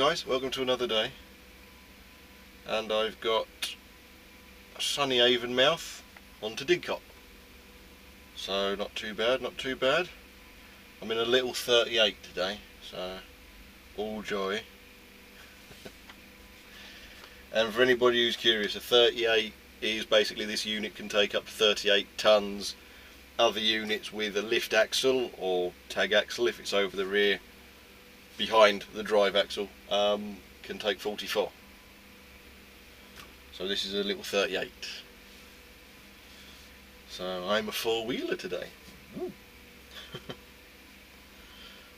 guys, welcome to another day. And I've got a sunny Avonmouth onto Didcot. So not too bad, not too bad. I'm in a little 38 today, so all joy. And for anybody who's curious, a 38 is basically this unit can take up to 38 tons. Other units with a lift axle or tag axle, if it's over the rear behind the drive axle, can take 44. So this is a little 38. So I'm a four-wheeler today.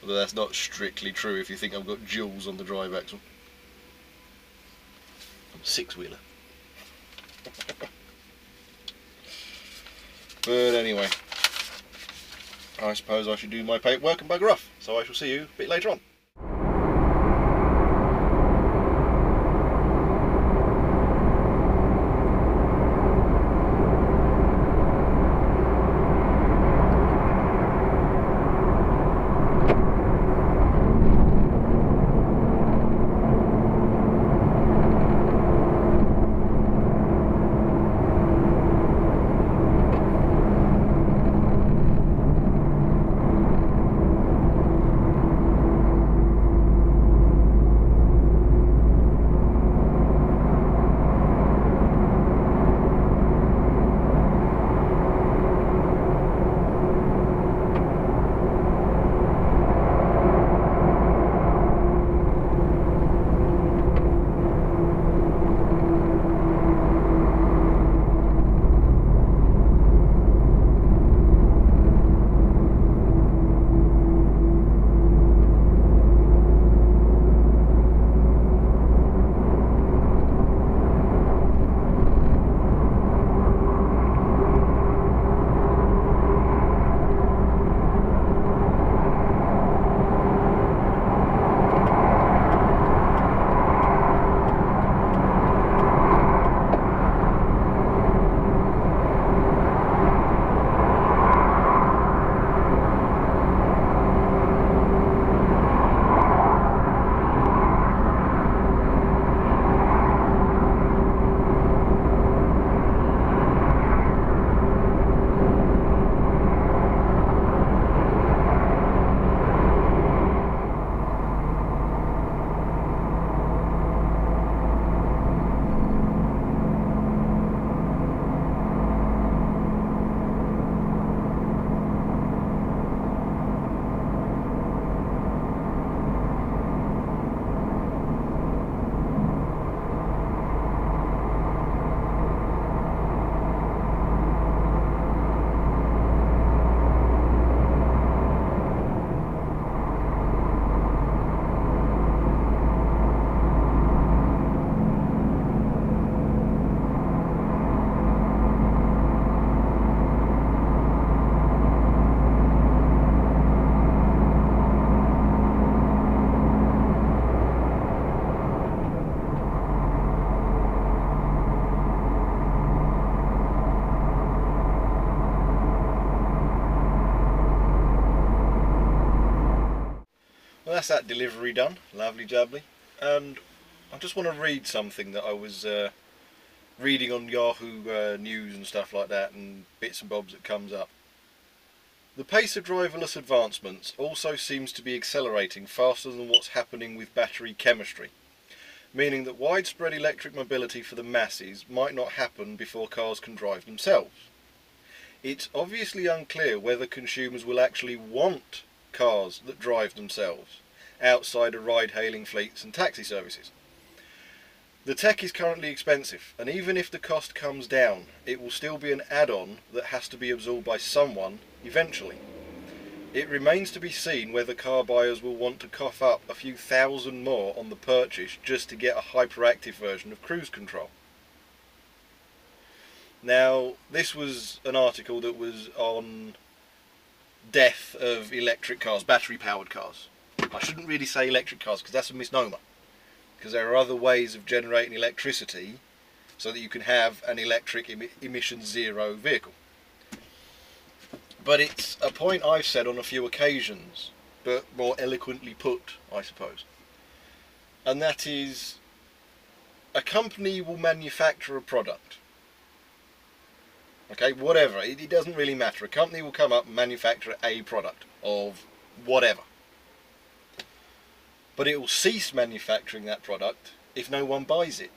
Although that's not strictly true if you think I've got duals on the drive axle. I'm a six-wheeler. But anyway, I suppose I should do my paperwork and bugger off. So I shall see you a bit later on. Well, that's that delivery done, lovely jubbly, and I just want to read something that I was reading on Yahoo News and stuff like that, and bits and bobs that comes up. The pace of driverless advancements also seems to be accelerating faster than what's happening with battery chemistry, meaning that widespread electric mobility for the masses might not happen before cars can drive themselves. It's obviously unclear whether consumers will actually want cars that drive themselves outside of ride-hailing fleets and taxi services. The tech is currently expensive, and even if the cost comes down, it will still be an add-on that has to be absorbed by someone eventually. It remains to be seen whether car buyers will want to cough up a few thousand more on the purchase just to get a hyperactive version of cruise control. Now, this was an article that was on death of electric cars, battery-powered cars. I shouldn't really say electric cars because that's a misnomer, because there are other ways of generating electricity so that you can have an electric emission zero vehicle. But it's a point I've said on a few occasions, but more eloquently put, I suppose. and that is a company will manufacture a product. Okay, whatever, it doesn't really matter. A company will come up and manufacture a product of whatever. But it will cease manufacturing that product if no one buys it.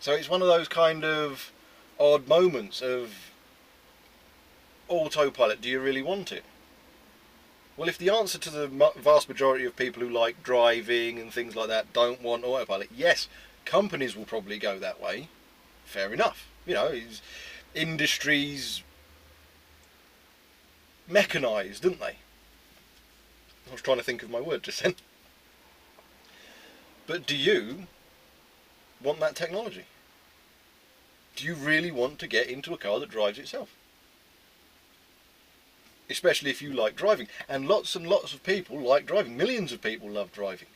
So it's one of those kind of odd moments of autopilot. Do you really want it? Well, if the answer to the vast majority of people who like driving and things like that don't want autopilot, yes, companies will probably go that way. Fair enough. You know, industries mechanised, didn't they? I was trying to think of my word just then. But do you want that technology? Do you really want to get into a car that drives itself? Especially if you like driving. And lots of people like driving. Millions of people love driving.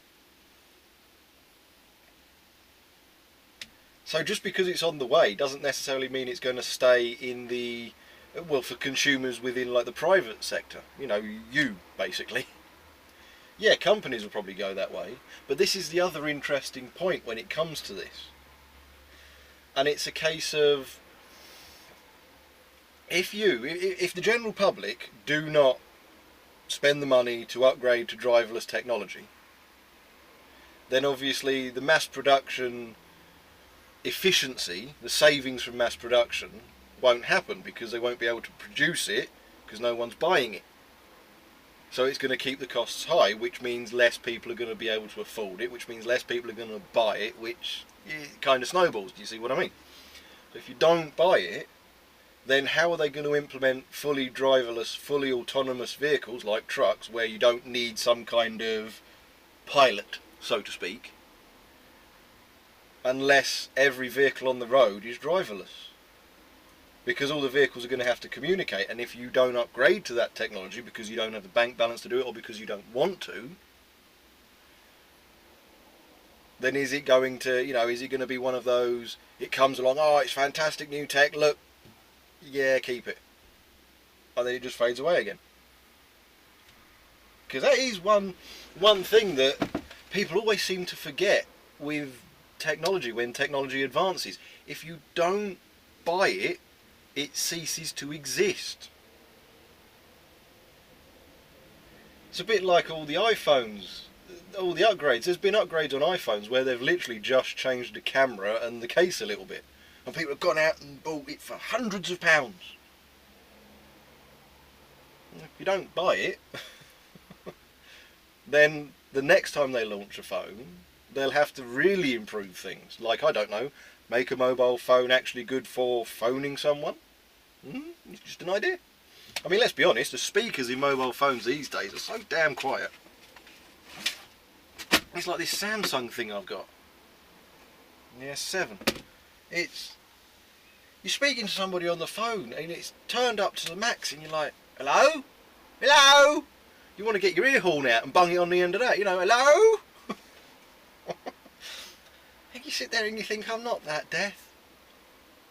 So just because it's on the way doesn't necessarily mean it's going to stay in the, well, for consumers within like the private sector. You know, you basically. Yeah, companies will probably go that way. But this is the other interesting point when it comes to this. And it's a case of, if the general public do not spend the money to upgrade to driverless technology, then obviously the mass production efficiency, the savings from mass production, won't happen because they won't be able to produce it because no one's buying it. So it's going to keep the costs high, which means less people are going to be able to afford it, which means less people are going to buy it, which kind of snowballs. Do you see what I mean? So if you don't buy it, then how are they going to implement fully driverless, fully autonomous vehicles like trucks where you don't need some kind of pilot, so to speak, unless every vehicle on the road is driverless? Because all the vehicles are going to have to communicate, and if you don't upgrade to that technology because you don't have the bank balance to do it or because you don't want to, then is it going to, is it going to be one of those, it comes along, oh, it's fantastic new tech, look, yeah, keep it, and then it just fades away again? Because that is one thing that people always seem to forget with technology when technology advances. If you don't buy it, it ceases to exist. It's a bit like all the iPhones, all the upgrades. There's been upgrades on iPhones where they've literally just changed the camera and the case a little bit, and people have gone out and bought it for hundreds of pounds. If you don't buy it, then the next time they launch a phone, they'll have to really improve things. Like, I don't know, make a mobile phone actually good for phoning someone? It's just an idea. I mean, let's be honest, the speakers in mobile phones these days are so damn quiet. It's like this Samsung thing I've got. Yeah, 7. You're speaking to somebody on the phone and it's turned up to the max and you're like, hello? Hello? You want to get your ear horn out and bung it on the end of that, hello? And you sit there and you think, I'm not that deaf.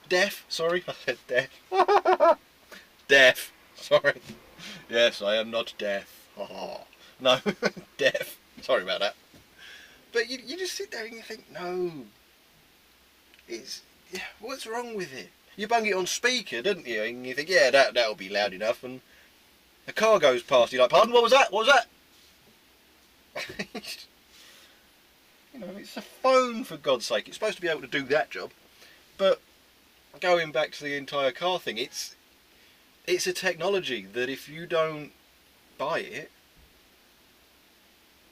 Deaf, sorry, I said deaf. Deaf, sorry. Yes, I am not deaf. Oh, no, deaf. Sorry about that. But you just sit there and you think, no. What's wrong with it? You bung it on speaker, didn't you? And you think, yeah, that'll be loud enough. And a car goes past, you're like, pardon, what was that? What was that? It's a phone, for God's sake. It's supposed to be able to do that job. But going back to the entire car thing, it's a technology that if you don't buy it,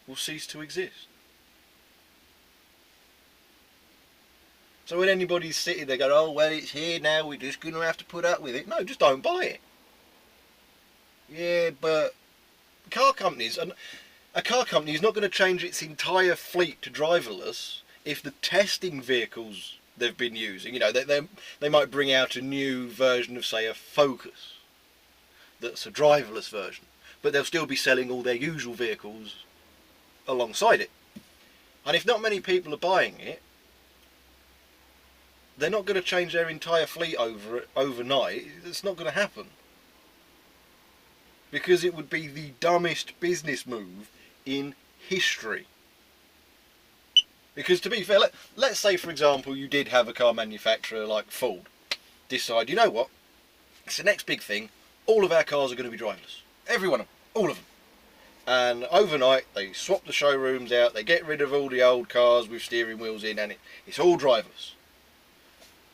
will cease to exist. So when anybody's sitting there going, oh, well, it's here now, we're just going to have to put up with it. No, just don't buy it. Yeah, but car companies, a car company is not going to change its entire fleet to driverless if the testing vehicles they've been using, they might bring out a new version of, say, a Focus that's a driverless version, but they'll still be selling all their usual vehicles alongside it. And if not many people are buying it, they're not going to change their entire fleet overnight. It's not going to happen. Because it would be the dumbest business move in history. Because to be fair, let's say for example you did have a car manufacturer like Ford decide, you know what, it's the next big thing, all of our cars are going to be driverless. Every one of them, all of them. And overnight they swap the showrooms out, they get rid of all the old cars with steering wheels in, and it's all driverless.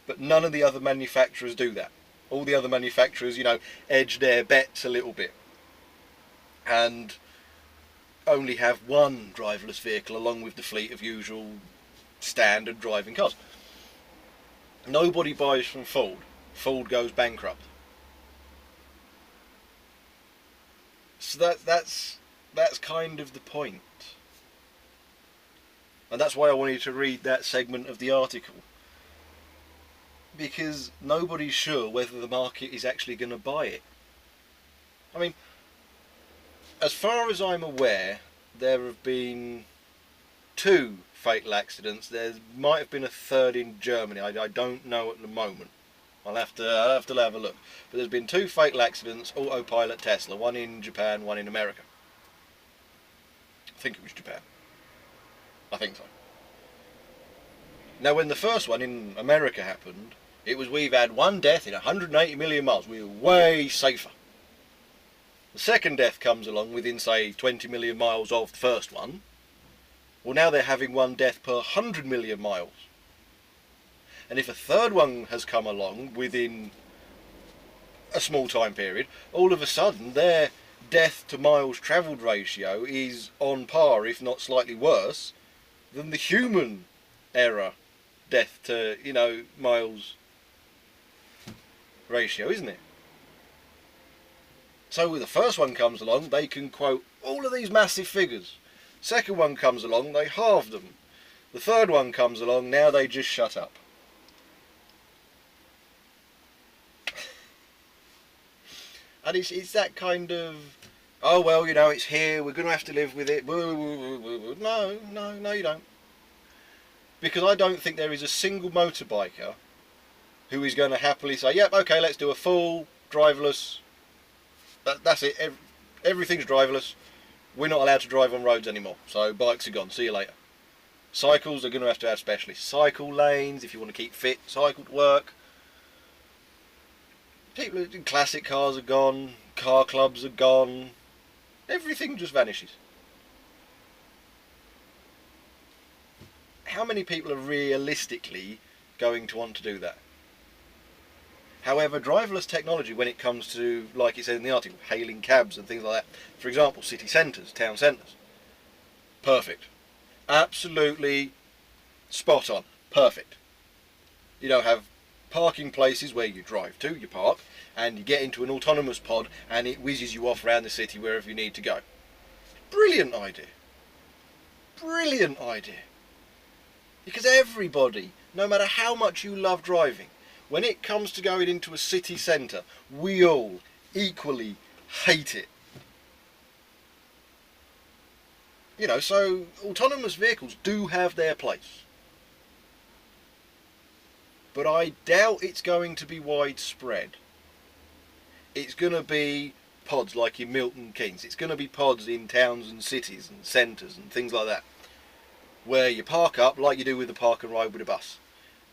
But none of the other manufacturers do that. All the other manufacturers, you know, edge their bets a little bit and only have one driverless vehicle along with the fleet of usual standard driving cars. Nobody buys from Ford. Ford goes bankrupt. So that's kind of the point. And that's why I wanted to read that segment of the article. Because nobody's sure whether the market is actually going to buy it. I mean, as far as I'm aware, there have been 2 fatal accidents. There might have been a third in Germany. I don't know at the moment. I'll have to have a look. But there's been 2 fatal accidents, autopilot Tesla. One in Japan, one in America. I think it was Japan. I think so. Now, when the first one in America happened, it was we've had 1 death in 180 million miles. We were way safer. The second death comes along within, say, 20 million miles of the first one. Well, now they're having 1 death per 100 million miles. And if a third one has come along within a small time period, all of a sudden their death to miles travelled ratio is on par, if not slightly worse, than the human error death to, you know, miles ratio, isn't it? So when the first one comes along, they can quote all of these massive figures. Second one comes along, they halve them. The third one comes along, now they just shut up. And it's that kind of, oh well, you know, it's here, we're going to have to live with it. No, you don't. Because I don't think there is a single motorbiker who is going to happily say, yep, okay, let's do a full driverless. That's it. Everything's driverless. We're not allowed to drive on roads anymore. So bikes are gone. See you later. Cycles are going to have specialist cycle lanes if you want to keep fit. Cycle to work. People, classic cars are gone. Car clubs are gone. Everything just vanishes. How many people are realistically going to want to do that? However, driverless technology, when it comes to, like it said in the article, hailing cabs and things like that, for example, city centres, town centres, perfect. Absolutely spot on. Perfect. You know, have parking places where you drive to, you park, and you get into an autonomous pod and it whizzes you off around the city wherever you need to go. Brilliant idea. Brilliant idea. Because everybody, no matter how much you love driving, when it comes to going into a city centre, we all equally hate it. You know, so autonomous vehicles do have their place. But I doubt it's going to be widespread. It's going to be pods like in Milton Keynes. It's going to be pods in towns and cities and centres and things like that, where you park up like you do with the park and ride with a bus.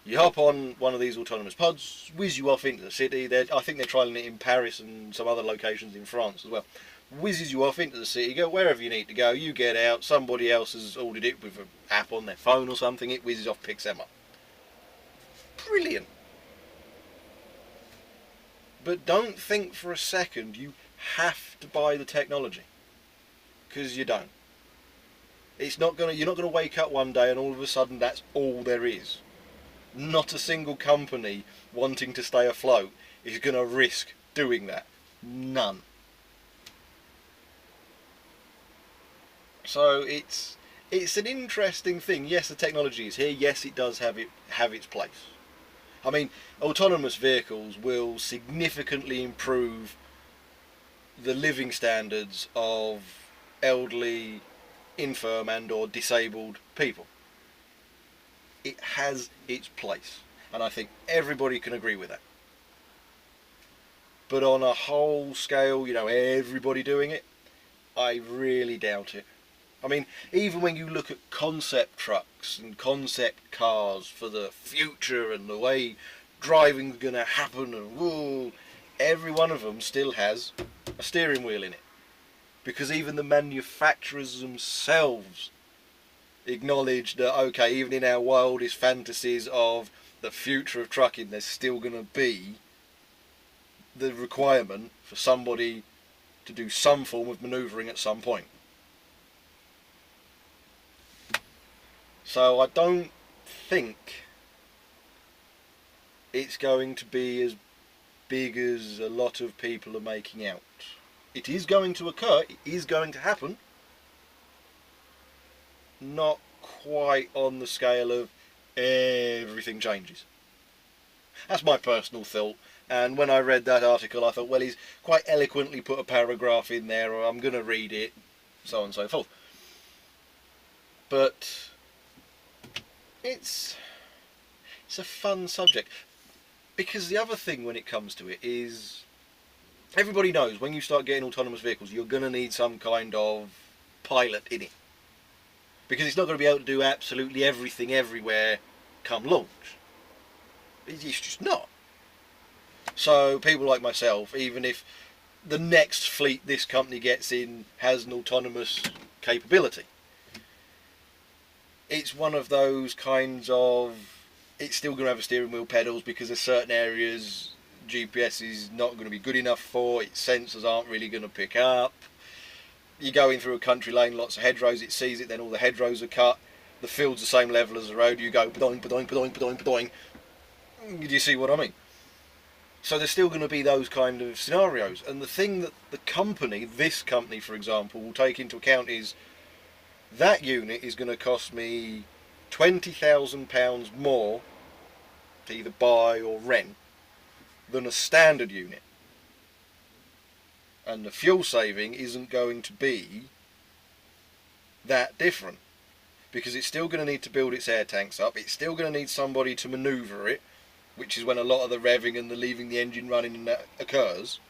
You hop on one of these autonomous pods, whiz you off into the city. I think they're trialling it in Paris and some other locations in France as well. Whizzes you off into the city, go wherever you need to go, you get out, somebody else has ordered it with an app on their phone or something, it whizzes off, picks them up. Brilliant. But don't think for a second you have to buy the technology, because you don't. You're not going to wake up one day and all of a sudden that's all there is. Not a single company wanting to stay afloat is going to risk doing that. None. So it's an interesting thing. Yes, the technology is here. Yes, it does have its place. I mean, autonomous vehicles will significantly improve the living standards of elderly, infirm and or disabled people. It has its place, and I think everybody can agree with that. But on a whole scale, you know, everybody doing it, I really doubt it. I mean, even when you look at concept trucks and concept cars for the future and the way driving's going to happen and whoa, every one of them still has a steering wheel in it. Because even the manufacturers themselves acknowledge that, okay, even in our wildest fantasies of the future of trucking, there's still going to be the requirement for somebody to do some form of manoeuvring at some point. So I don't think it's going to be as big as a lot of people are making out. It is going to occur, it is going to happen. Not quite on the scale of everything changes. That's my personal thought. And when I read that article, I thought, well, he's quite eloquently put a paragraph in there, or I'm going to read it, so on and so forth. But it's a fun subject. Because the other thing when it comes to it is, everybody knows when you start getting autonomous vehicles, you're going to need some kind of pilot in it. Because it's not going to be able to do absolutely everything everywhere come launch. It's just not. So people like myself, even if the next fleet this company gets in has an autonomous capability, it's one of those kinds of, it's still going to have a steering wheel, pedals, because there's certain areas GPS is not going to be good enough for, its sensors aren't really going to pick up. You're going through a country lane, lots of hedgerows, it sees it, then all the hedgerows are cut, the field's the same level as the road, you go padoing, padoing, padoing, padoing, padoing. Do you see what I mean? So there's still going to be those kind of scenarios. And the thing that the company, this company for example, will take into account is that unit is going to cost me £20,000 more to either buy or rent than a standard unit. And the fuel saving isn't going to be that different. Because it's still going to need to build its air tanks up, it's still going to need somebody to manoeuvre it, which is when a lot of the revving and the leaving the engine running occurs.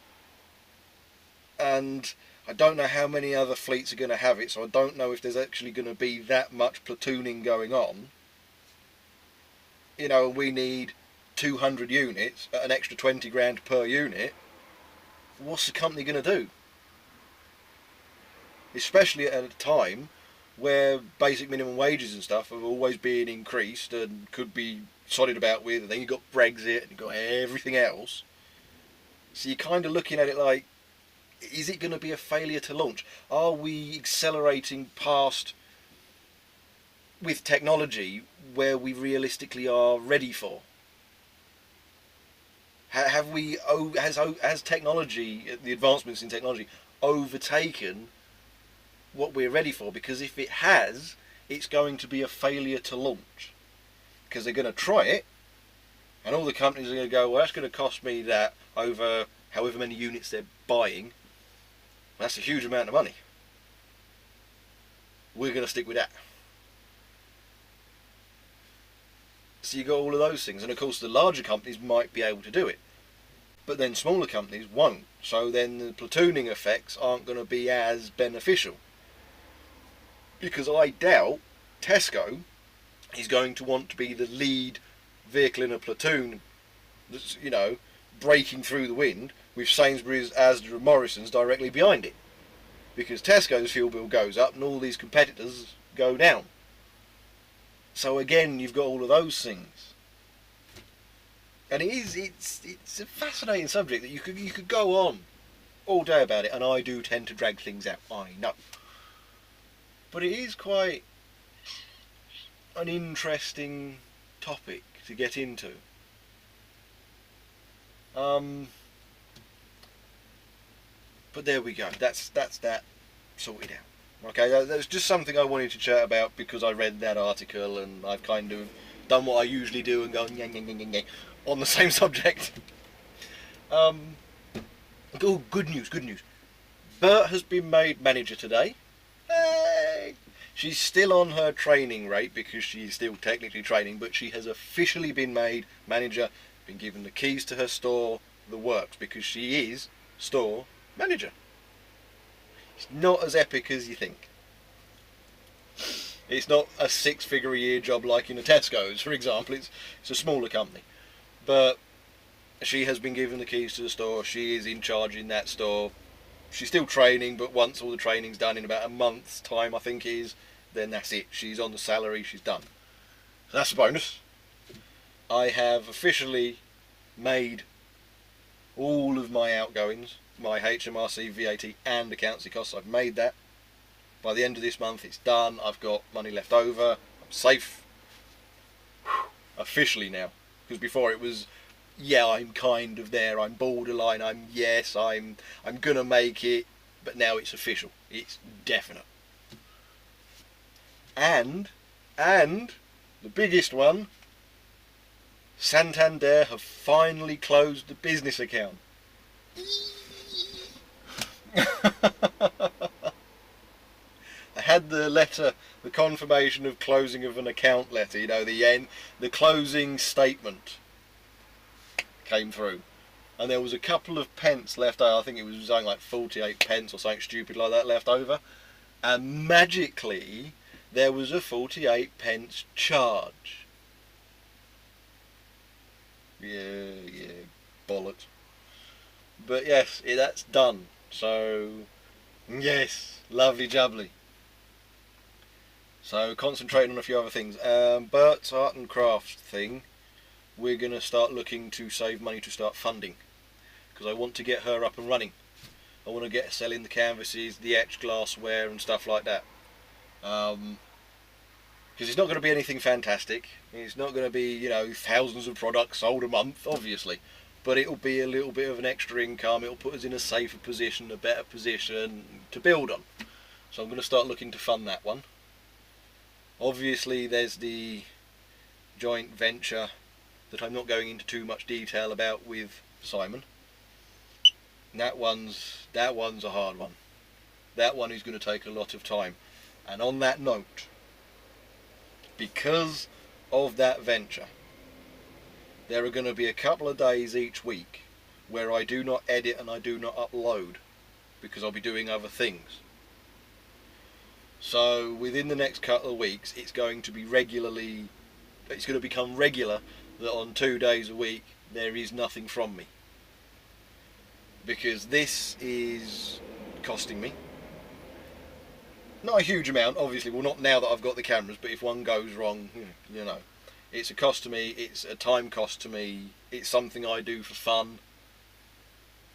And I don't know how many other fleets are going to have it, so I don't know if there's actually going to be that much platooning going on. You know, we need 200 units at an extra 20 grand per unit. What's the company going to do? Especially at a time where basic minimum wages and stuff are always being increased and could be sodded about with, and then you've got Brexit and you've got everything else. So you're kind of looking at it like, is it going to be a failure to launch? Are we accelerating past with technology where we realistically are ready for? Have we? Has technology, the advancements in technology, overtaken what we're ready for? Because if it has, it's going to be a failure to launch. Because they're going to try it, and all the companies are going to go, well, that's going to cost me that over however many units they're buying. That's a huge amount of money. We're going to stick with that. So you got all of those things, and of course the larger companies might be able to do it, but then smaller companies won't. So then the platooning effects aren't going to be as beneficial, because I doubt Tesco is going to want to be the lead vehicle in a platoon that's, you know, breaking through the wind with Sainsbury's, Asda and Morrison's directly behind it, because Tesco's fuel bill goes up and all these competitors go down. So again, you've got all of those things, and it's a fascinating subject that you could go on all day about it, and I do tend to drag things out, I know, but it is quite an interesting topic to get into. But there we go. That's that sorted out. Okay, that's just something I wanted to chat about because I read that article and I've kind of done what I usually do and gone on the same subject. Oh, good news. Bert has been made manager today. Hey! She's still on her training rate because she's still technically training, but she has officially been made manager, been given the keys to her store, the works, because she is store manager. It's not as epic as you think. It's not a six-figure a year job like in a Tesco's, for example. It's a smaller company. But she has been given the keys to the store. She is in charge in that store. She's still training, but once all the training's done in about a month's time, I think it is, then that's it. She's on the salary, she's done. So that's a bonus. I have officially made all of my outgoings, my HMRC, VAT and accountancy costs. I've made that. By the end of this month it's done. I've got money left over. I'm safe. Officially now. Because before it was, yeah, I'm kind of there. I'm borderline. I'm gonna make it. But now it's official. It's definite. And the biggest one, Santander have finally closed the business account. I had the letter, the confirmation of closing of an account letter, you know, the closing statement came through. And there was a couple of pence left over. I think it was something like 48 pence or something stupid like that left over. And magically, there was a 48 pence charge. Yeah, bollocks. But yes, that's done. So, yes, lovely jubbly. So, concentrating on a few other things. Bert's art and crafts thing, we're going to start looking to save money to start funding. Because I want to get her up and running. I want to get her selling the canvases, the etched glassware and stuff like that. Because it's not going to be anything fantastic. It's not going to be, you know, thousands of products sold a month, obviously. But it'll be a little bit of an extra income. It'll put us in a safer position, a better position to build on. So I'm going to start looking to fund that one. Obviously there's the joint venture that I'm not going into too much detail about with Simon. And that one's a hard one. That one is going to take a lot of time. And on that note, because of that venture, there are going to be a couple of days each week where I do not edit and I do not upload because I'll be doing other things. So within the next couple of weeks it's going to become regular that on 2 days a week there is nothing from me. Because this is costing me. Not a huge amount, obviously, well not now that I've got the cameras, but if one goes wrong, you know. It's a cost to me, it's a time cost to me, it's something I do for fun,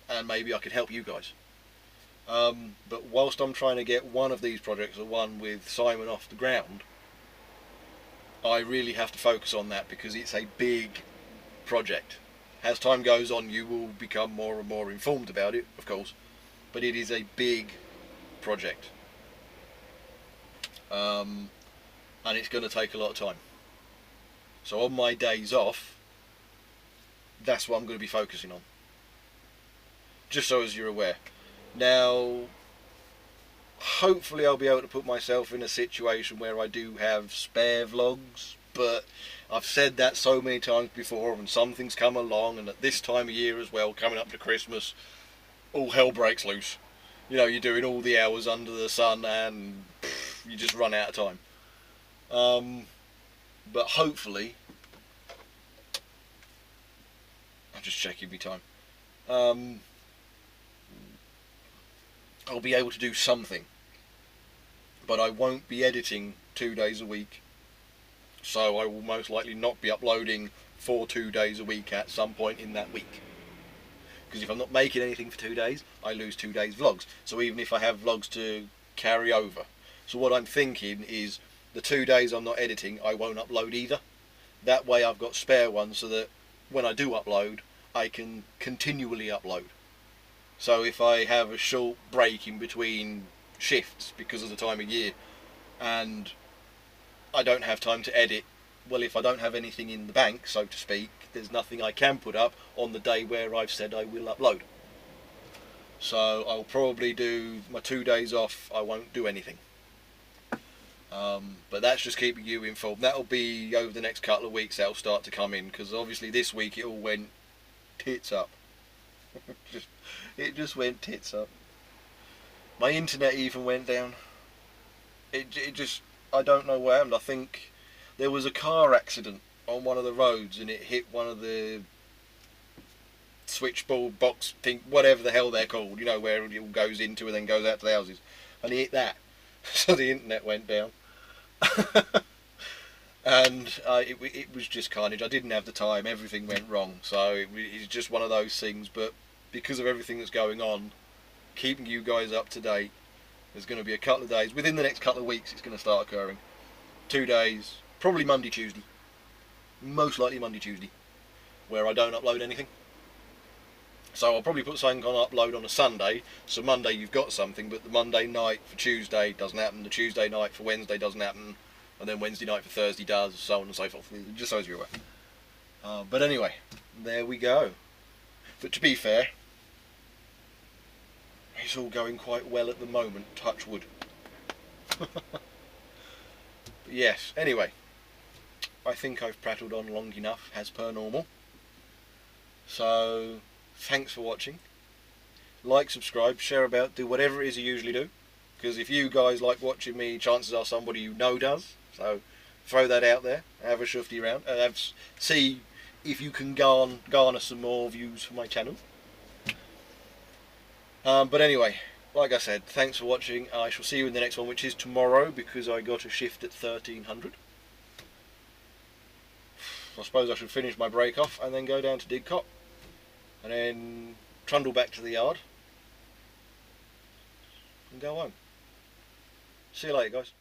and maybe I could help you guys. But whilst I'm trying to get one of these projects, or one with Simon, off the ground, I really have to focus on that because it's a big project. As time goes on you will become more and more informed about it, of course, but it is a big project. And it's going to take a lot of time. So on my days off, that's what I'm going to be focusing on. Just so as you're aware. Now, hopefully I'll be able to put myself in a situation where I do have spare vlogs, but I've said that so many times before and something's come along, and at this time of year as well, coming up to Christmas, all hell breaks loose. You know, you're doing all the hours under the sun and you just run out of time. But hopefully, I'm just checking my time, I'll be able to do something, but I won't be editing 2 days a week, so I will most likely not be uploading for 2 days a week at some point in that week. Because if I'm not making anything for 2 days, I lose 2 days vlogs. So even if I have vlogs to carry over. So what I'm thinking is the 2 days I'm not editing, I won't upload either. That way I've got spare ones so that when I do upload, I can continually upload. So if I have a short break in between shifts because of the time of year and I don't have time to edit, well, if I don't have anything in the bank, so to speak, there's nothing I can put up on the day where I've said I will upload. So I'll probably do my 2 days off, I won't do anything. But that's just keeping you informed. That'll be over the next couple of weeks, that'll start to come in, because obviously this week it all went tits up. It just went tits up. My internet even went down. It just I don't know what happened. I think there was a car accident on one of the roads and it hit one of the switchboard box thing, whatever the hell they're called, you know, where it all goes into and then goes out to the houses. And he hit that. So the internet went down. And it was just carnage. I didn't have the time. Everything went wrong. So it's just one of those things. But because of everything that's going on, keeping you guys up to date, there's going to be a couple of days. Within the next couple of weeks, it's going to start occurring. 2 days. Probably Monday, Tuesday. Most likely Monday, Tuesday. Where I don't upload anything. So I'll probably put something on upload on a Sunday. So Monday you've got something. But the Monday night for Tuesday doesn't happen. The Tuesday night for Wednesday doesn't happen. And then Wednesday night for Thursday does, so on and so forth, just so as you're aware. But anyway, there we go. But to be fair, it's all going quite well at the moment, touch wood. But yes, anyway, I think I've prattled on long enough, as per normal. So, thanks for watching. Like, subscribe, share about, do whatever it is you usually do. Because if you guys like watching me, chances are somebody you know does. So throw that out there, have a shufty round, and see if you can garner some more views for my channel. But anyway, like I said, thanks for watching. I shall see you in the next one, which is tomorrow, because I got a shift at 1300. I suppose I should finish my break off and then go down to Didcot. And then trundle back to the yard. And go home. See you later, guys.